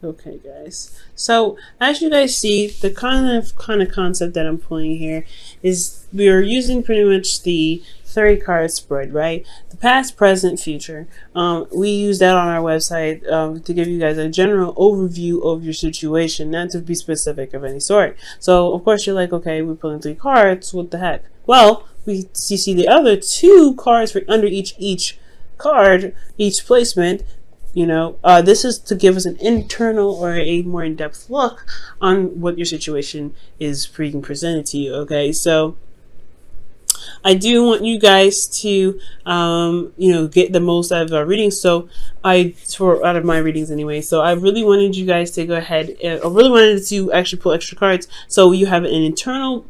Okay, guys. So as you guys see, the kind of concept that I'm pulling here is we are using pretty much the 30 card spread, right? The past, present, future. We use that on our website to give you guys a general overview of your situation, not to be specific of any sort. So of course you're like, okay, we're pulling 3 cards. What the heck? Well, you see the other 2 cards for under each card, each placement. This is to give us an internal or a more in-depth look on what your situation is being presented to you. Okay, so I do want you guys to, get the most out of our readings. So out of my readings anyway. So I really wanted you guys to go ahead. I really wanted to actually pull extra cards. So you have an internal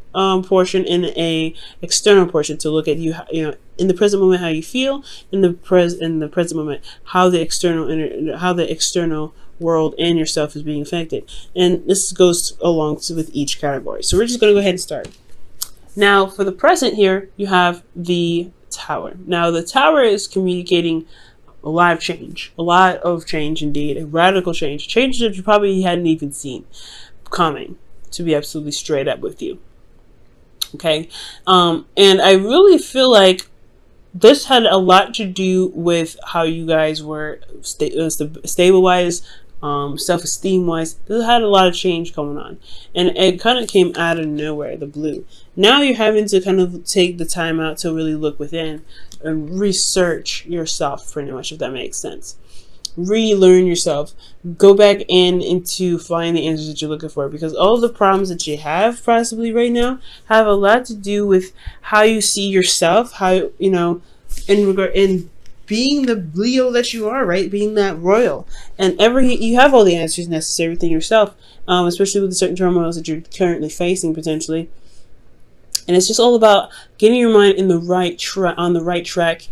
portion and a external portion to look at in the present moment how you feel, in the present moment how the external world and yourself is being affected. And this goes along with each category. So we're just going to go ahead and start. Now, for the present here, you have the Tower. Now, the Tower is communicating a lot of change indeed, a radical change that you probably hadn't even seen coming, to be absolutely straight up with you. Okay, and I really feel like this had a lot to do with how you guys were stable-wise, self-esteem wise. This had a lot of change going on, and it kind of came out of nowhere, the blue. Now you're having to kind of take the time out to really look within and research yourself, pretty much, if that makes sense. Relearn yourself, go back into find the answers that you're looking for, because all the problems that you have possibly right now have a lot to do with how you see yourself, how in being the Leo that you are, right? Being that royal, and you have all the answers necessary within yourself, especially with the certain turmoils that you're currently facing potentially. And it's just all about getting your mind in the on the right track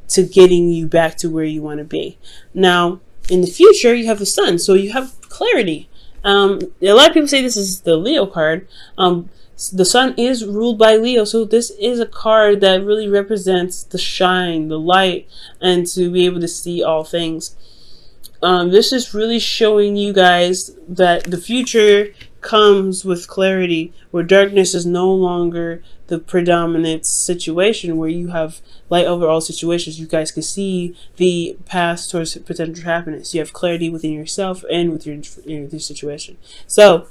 to getting you back to where you want to be. Now, in the future, you have the Sun, so you have clarity. A lot of people say this is the Leo card. The Sun is ruled by Leo, so this is a card that really represents the shine, the light, and to be able to see all things. This is really showing you guys that the future comes with clarity, where darkness is no longer the predominant situation, where you have light over all situations. You guys can see the path towards potential happiness. You have clarity within yourself and with your situation. So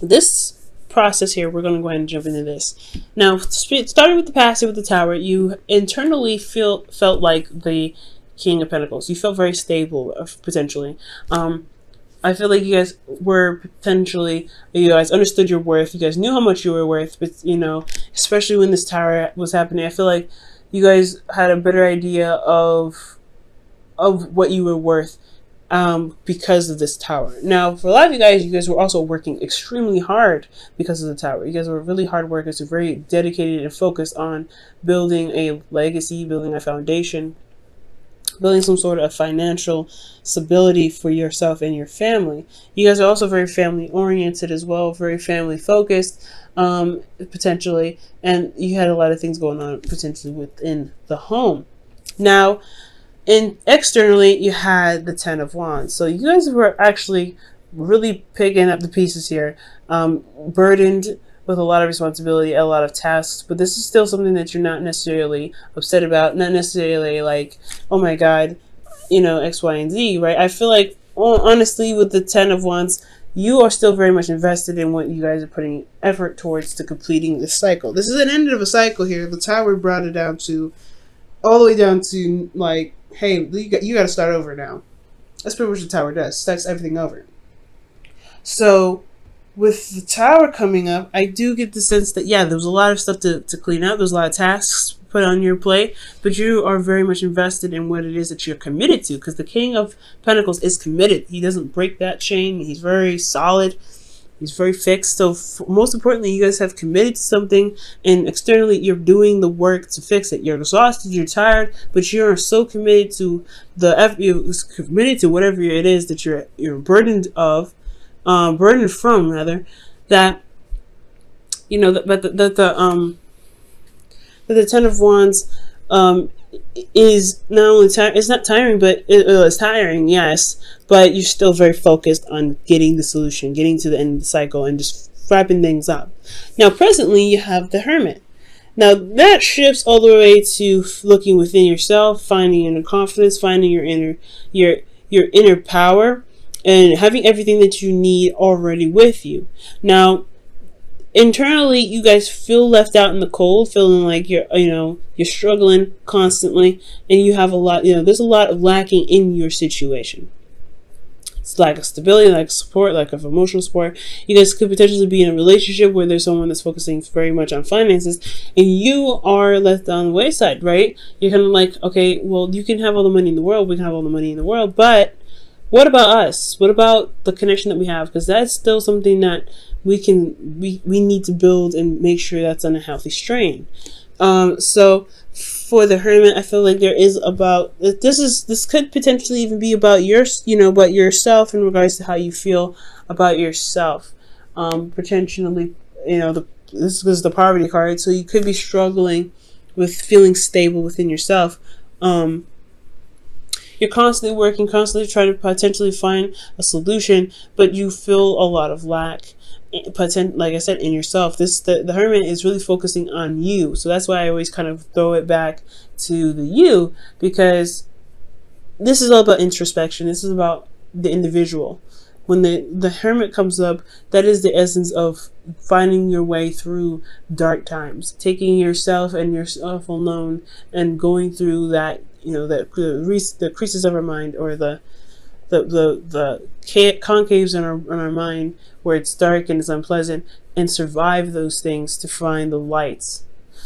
this process here, we're going to go ahead and jump into this. Now, starting with the past, with the Tower, you internally felt like the King of Pentacles. You felt very stable, potentially. I feel like you guys understood your worth. You guys knew how much you were worth, but especially when this Tower was happening, I feel like you guys had a better idea of what you were worth because of this Tower. Now, for a lot of you guys were also working extremely hard because of the Tower. You guys were really hard workers, very dedicated and focused on building a legacy, building a foundation, building some sort of financial stability for yourself and your family. You guys are also very family oriented as well, very family focused, potentially, and you had a lot of things going on potentially within the home. Now, externally, you had the Ten of Wands. So you guys were actually really picking up the pieces here, burdened with a lot of responsibility, a lot of tasks, but this is still something that you're not necessarily upset about, not necessarily like, oh my God, X, Y, and Z, right? I feel like, honestly, with the Ten of Wands, you are still very much invested in what you guys are putting effort towards to completing this cycle. This is an end of a cycle here. The Tower brought it down to, all the way down to, like, hey, you got to start over now. That's pretty much what the Tower does. Starts everything over. So with the Tower coming up, I do get the sense that, yeah, there was a lot of stuff to clean up. There's a lot of tasks put on your plate, but you are very much invested in what it is that you're committed to, because the King of Pentacles is committed. He doesn't break that chain. He's very solid. He's very fixed. So most importantly, you guys have committed to something, and externally, you're doing the work to fix it. You're exhausted, you're tired, but you're so committed to whatever it is that you're burdened from, rather, that the Ten of Wands is not only tiring, it's not tiring, but it's tiring, yes, but you're still very focused on getting the solution, getting to the end of the cycle, and just wrapping things up. Now, presently, you have the Hermit. Now, that shifts all the way to looking within yourself, finding inner confidence, finding your inner power, and having everything that you need already with you. Now, internally, you guys feel left out in the cold, feeling like you're struggling constantly, and you have a lot, there's a lot of lacking in your situation. It's lack of stability, lack of support, lack of emotional support. You guys could potentially be in a relationship where there's someone that's focusing very much on finances, and you are left on the wayside, right? You're kind of like, okay, well, you can have all the money in the world, we can have all the money in the world, but what about us? What about the connection that we have? Because that's still something that we need to build and make sure that's on a healthy strain. So for the Hermit, I feel like this could potentially even be about about yourself in regards to how you feel about yourself. Potentially, this is the poverty card, so you could be struggling with feeling stable within yourself. You're constantly working, constantly trying to potentially find a solution, but you feel a lot of lack, like I said, in yourself. The Hermit is really focusing on you. So that's why I always kind of throw it back to the you, because this is all about introspection. This is about the individual. When the Hermit comes up, that is the essence of finding your way through dark times, taking yourself and yourself alone and going through that, the creases of our mind, or the concaves in our mind where it's dark and it's unpleasant, and survive those things to find the lights.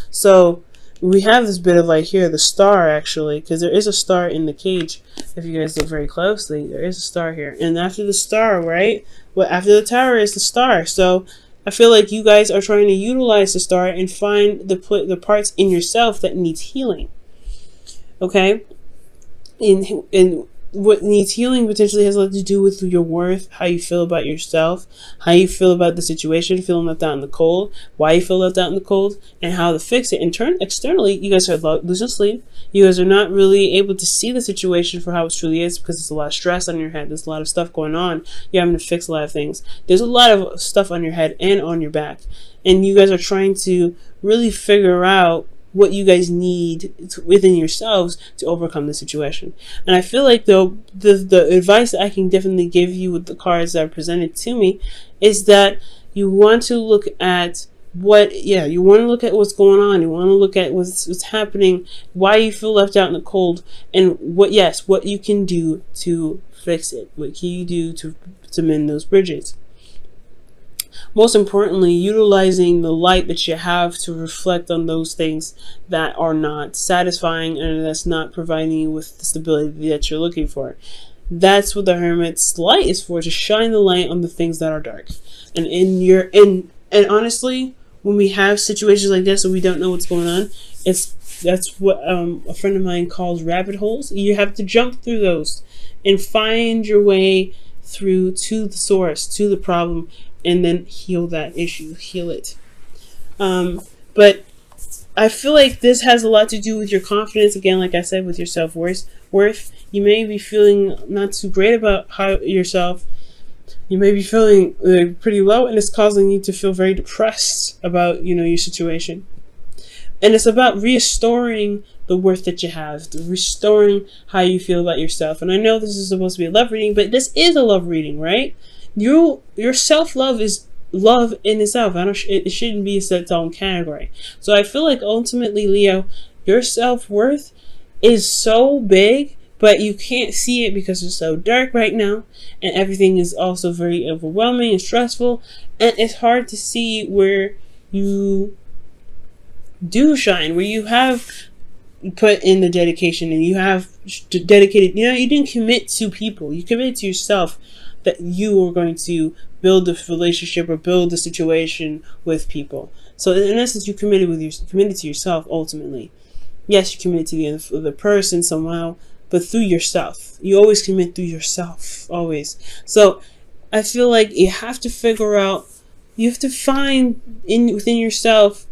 So we have this bit of light here, the star, actually, because there is a star in the cage. If you guys look very closely, there is a star here. And after the star, right? Well, after the tower is the star. So I feel like you guys are trying to utilize the star and find the parts in yourself that needs healing. Okay? And what needs healing potentially has a lot to do with your worth, how you feel about yourself, how you feel about the situation, feeling left out in the cold, why you feel left out in the cold, and how to fix it. In turn, externally, you guys are losing sleep. You guys are not really able to see the situation for how it truly is, because there's a lot of stress on your head. There's a lot of stuff going on. You're having to fix a lot of things. There's a lot of stuff on your head and on your back. And you guys are trying to really figure out what you guys need within yourselves to overcome the situation. And I feel like the advice that I can definitely give you with the cards that are presented to me is that you want to look at you want to look at what's going on. You want to look at what's happening, why you feel left out in the cold, and what you can do to fix it. What can you do to mend those bridges? Most importantly, utilizing the light that you have to reflect on those things that are not satisfying and that's not providing you with the stability that you're looking for. That's what the Hermit's light is for, to shine the light on the things that are dark. And honestly, when we have situations like this and we don't know what's going on, that's what a friend of mine calls rabbit holes. You have to jump through those and find your way through to the source, to the problem, and then heal that issue, heal it. But I feel like this has a lot to do with your confidence. Again, like I said, with your self-worth. You may be feeling not too great about yourself. You may be feeling pretty low, and it's causing you to feel very depressed about, your situation. And it's about restoring the worth that you have, restoring how you feel about yourself. And I know this is supposed to be a love reading, but this is a love reading, right? Your self-love is love in itself. It shouldn't be its own category. So I feel like ultimately, Leo, your self-worth is so big, but you can't see it because it's so dark right now, and everything is also very overwhelming and stressful, and it's hard to see where you do shine, where you have put in the dedication and you have dedicated, you didn't commit to people, you committed to yourself, that you are going to build a relationship or build a situation with people. So in essence, you committed to yourself ultimately. Yes, you committed to the person somehow, but through yourself. You always commit through yourself, always. So I feel like you have to find within yourself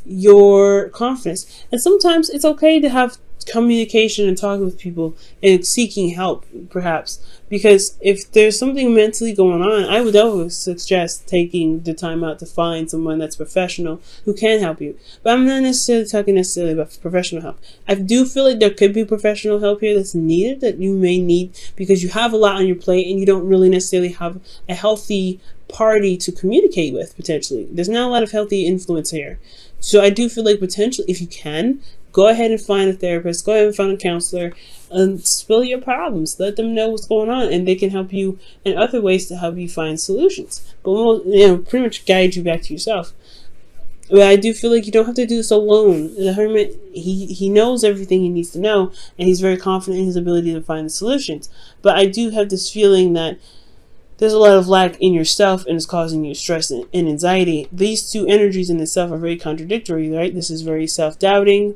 your confidence. And sometimes it's okay to have communication and talking with people and seeking help, perhaps. Because if there's something mentally going on, I would always suggest taking the time out to find someone that's professional who can help you. But I'm not necessarily talking necessarily about professional help. I do feel like there could be professional help here that's needed, that you may need, because you have a lot on your plate and you don't really necessarily have a healthy party to communicate with, potentially. There's not a lot of healthy influence here. So I do feel like potentially, if you can, go ahead and find a therapist, go ahead and find a counselor, and spill your problems. Let them know what's going on, and they can help you in other ways to help you find solutions. But we'll, pretty much guide you back to yourself. But I do feel like you don't have to do this alone. The hermit, he knows everything he needs to know, and he's very confident in his ability to find the solutions. But I do have this feeling that there's a lot of lack in yourself, and it's causing you stress and anxiety. These two energies in itself are very contradictory, right? This is very self-doubting,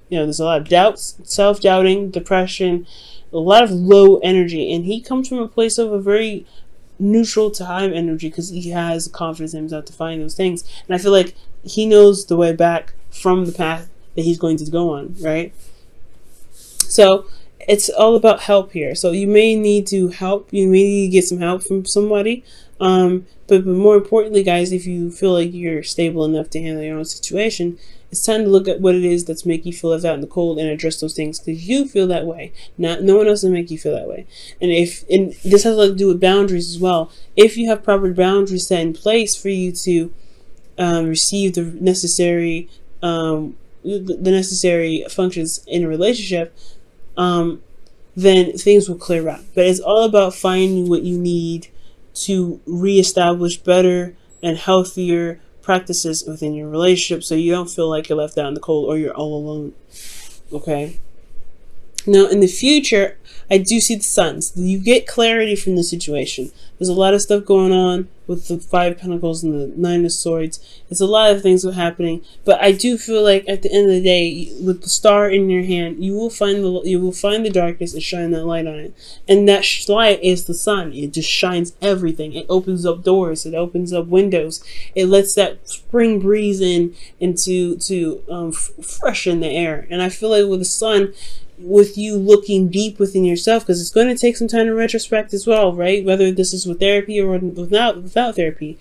there's a lot of doubts, self-doubting, depression, a lot of low energy. And he comes from a place of a very neutral to high energy because he has confidence in himself to find those things. And I feel like he knows the way back from the path that he's going to go on, right? So it's all about help here. So you may need to help. You may need to get some help from somebody. But more importantly, guys, if you feel like you're stable enough to handle your own situation, it's time to look at what it is that's making you feel left out in the cold and address those things, because you feel that way. No one else will make you feel that way. And this has to do with boundaries as well. If you have proper boundaries set in place for you to receive the necessary functions in a relationship, then things will clear up. But it's all about finding what you need to reestablish better and healthier practices within your relationship, so you don't feel like you're left out in the cold or you're all alone. Okay? Now, in the future, I do see the suns. You get clarity from the situation. There's a lot of stuff going on with the 5 of Pentacles and the 9 of Swords. It's a lot of things are happening, but I do feel like at the end of the day, with the star in your hand, you will find the darkness and shine that light on it. And that light is the sun. It just shines everything. It opens up doors. It opens up windows. It lets that spring breeze in to freshen the air. And I feel like with the sun, with you looking deep within yourself, because it's going to take some time to retrospect as well, right? Whether this is with therapy or without therapy.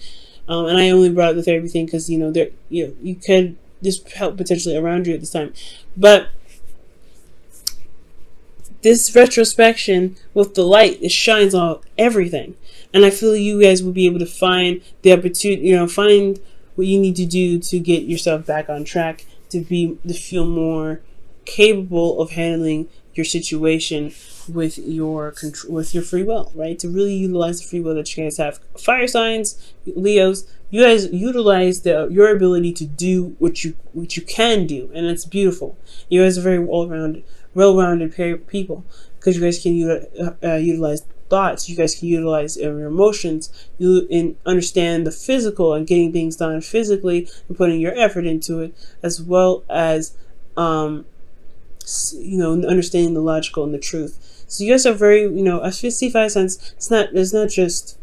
And I only brought up the therapy thing because you could just help potentially around you at this time. But this retrospection with the light, it shines on everything. And I feel you guys will be able to find the opportunity, find what you need to do to get yourself back on track, to feel more capable of handling your situation with your free will, right? To really utilize the free will that you guys have. Fire signs, Leos, you guys utilize your ability to do what you can do, and it's beautiful. You guys are very well-rounded people, because you guys can utilize thoughts. You guys can utilize your emotions. You understand the physical and getting things done physically and putting your effort into it, as well as understanding the logical and the truth. So you guys are very, I see 5 signs. It's not just,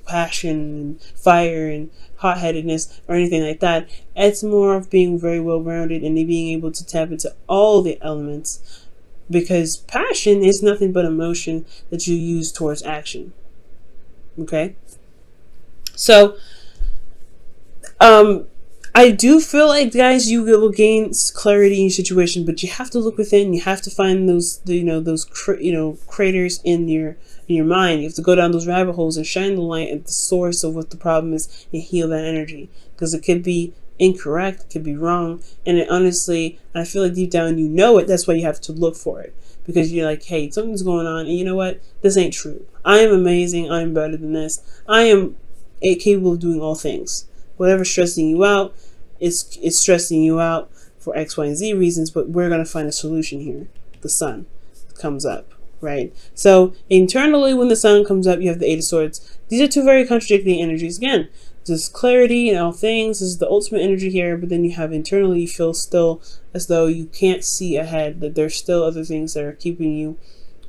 passion and fire and hot-headedness or anything like that. It's more of being very well-rounded and being able to tap into all the elements, because passion is nothing but emotion that you use towards action. Okay? So, I do feel like, guys, you will gain clarity in your situation, but you have to look within. You have to find those craters in your mind. You have to go down those rabbit holes and shine the light at the source of what the problem is and heal that energy, because it could be incorrect, it could be wrong, and honestly, I feel like deep down you know it. That's why you have to look for it, because you're like, hey, something's going on, and you know what? This ain't true. I am amazing. I am better than this. I am capable of doing all things. Whatever's stressing you out, it's stressing you out for X, Y, and Z reasons, but we're going to find a solution here. The sun comes up, right? So internally, when the sun comes up, you have the 8 of Swords. These are two very contradicting energies. Again, there's clarity in all things. This is the ultimate energy here, but then you have internally, you feel still as though you can't see ahead, that there's still other things that are keeping you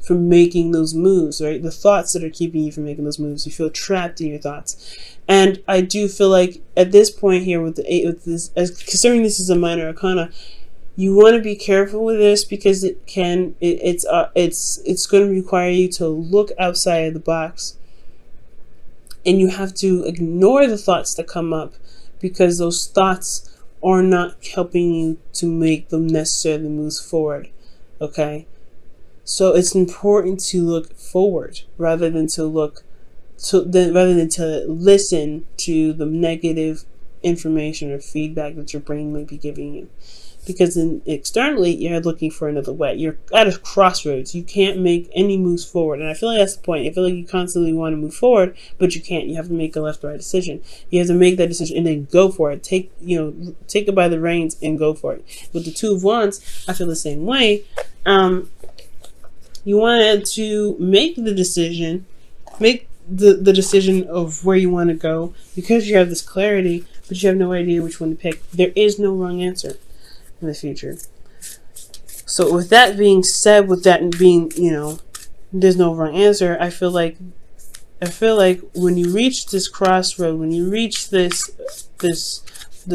from making those moves, right? The thoughts that are keeping you from making those moves. You feel trapped in your thoughts. And I do feel like at this point here with the 8, considering this is a minor arcana, You want to be careful with this because it's going to require you to look outside of the box, and you have to ignore the thoughts that come up because those thoughts are not helping you to make the necessary moves forward. Okay, so it's important to look forward rather than to listen to the negative information or feedback that your brain might be giving you. Because externally, you're looking for another way. You're at a crossroads. You can't make any moves forward. And I feel like that's the point. I feel like you constantly want to move forward, but you can't. You have to make a left or right decision. You have to make that decision and then go for it. Take it by the reins and go for it. With the Two of Wands, I feel the same way. You wanted to make the decision, make the decision of where you want to go because you have this clarity, but you have no idea which one to pick. There is no wrong answer in the future. So with that being said, with that being, there's no wrong answer, I feel like when you reach this crossroad, when you reach this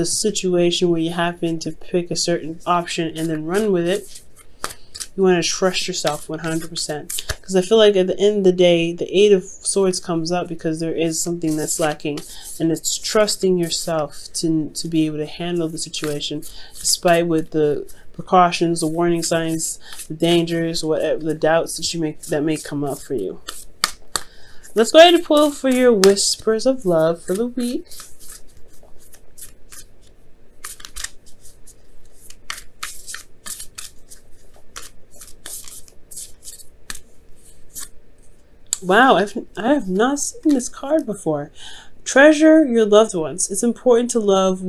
situation where you happen to pick a certain option and then run with it, you want to trust yourself 100%. Because I feel like at the end of the day, the Eight of Swords comes up because there is something that's lacking. And it's trusting yourself to be able to handle the situation, despite with the precautions, the warning signs, the dangers, whatever, the doubts that may come up for you. Let's go ahead and pull for your whispers of love for the week. Wow, I have not seen this card before. Treasure your loved ones. It's important to love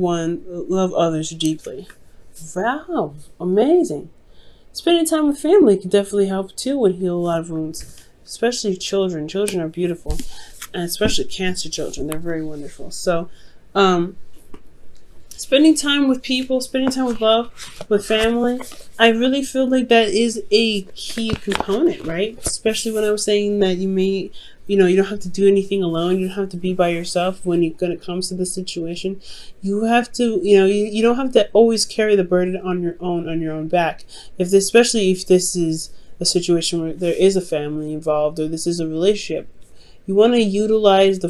others deeply. Wow, amazing. Spending time with family can definitely help too and heal a lot of wounds, especially children. Children are beautiful, and especially Cancer children. They're very wonderful. So, spending time with people, spending time with love, with family, I really feel like that is a key component, right? Especially when I was saying that you don't have to do anything alone. You don't have to be by yourself when it comes to this situation. You have to, you don't have to always carry the burden on your own back. Especially if this is a situation where there is a family involved or this is a relationship. You want to utilize the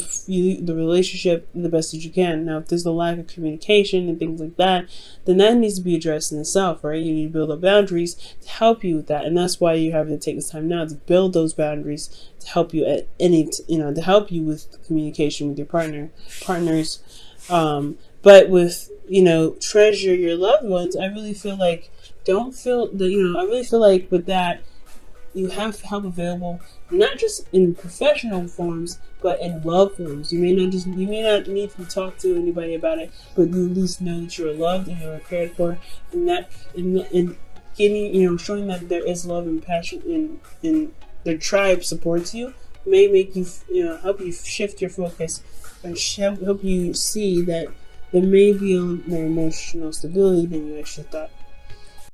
relationship the best that you can. Now, if there's a lack of communication and things like that, then that needs to be addressed in itself, right? You need to build up boundaries to help you with that, and that's why you have to take this time now to build those boundaries to help you to help you with communication with your partners. But with treasure your loved ones, I really feel like I really feel like with that, you have help available, not just in professional forms, but in love forms. You may not need to talk to anybody about it, but you at least know that you're loved and you're cared for, and that in getting, showing that there is love and passion in the tribe supports you, may make you, help you shift your focus and help you see that there may be more emotional stability than you actually thought.